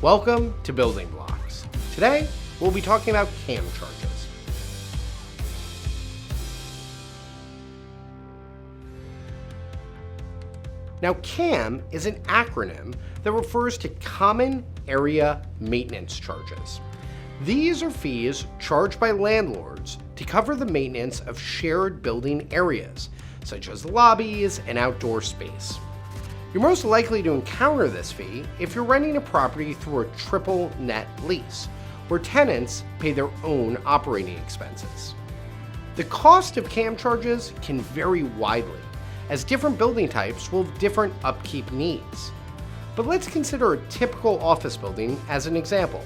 Welcome to Building Blocks. Today, we'll be talking about CAM charges. Now, CAM is an acronym that refers to Common Area Maintenance Charges. These are fees charged by landlords to cover the maintenance of shared building areas, such as lobbies and outdoor space. You're most likely to encounter this fee if you're renting a property through a triple net lease, where tenants pay their own operating expenses. The cost of CAM charges can vary widely, as different building types will have different upkeep needs. But let's consider a typical office building as an example.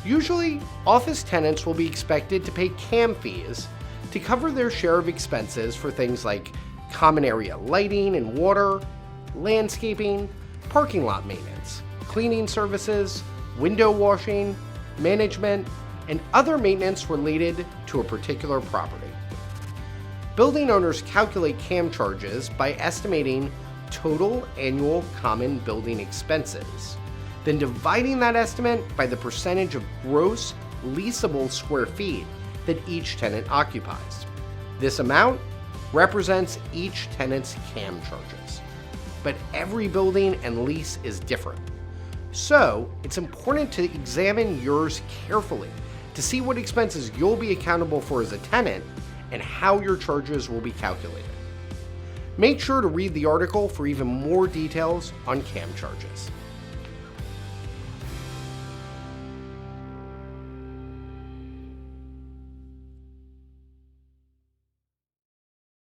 Usually, office tenants will be expected to pay CAM fees to cover their share of expenses for things like common area lighting and water, landscaping, parking lot maintenance, cleaning services, window washing, management, and other maintenance related to a particular property. Building owners calculate CAM charges by estimating total annual common building expenses, then dividing that estimate by the percentage of gross leasable square feet that each tenant occupies. This amount represents each tenant's CAM charges. But every building and lease is different. So it's important to examine yours carefully to see what expenses you'll be accountable for as a tenant and how your charges will be calculated. Make sure to read the article for even more details on CAM charges.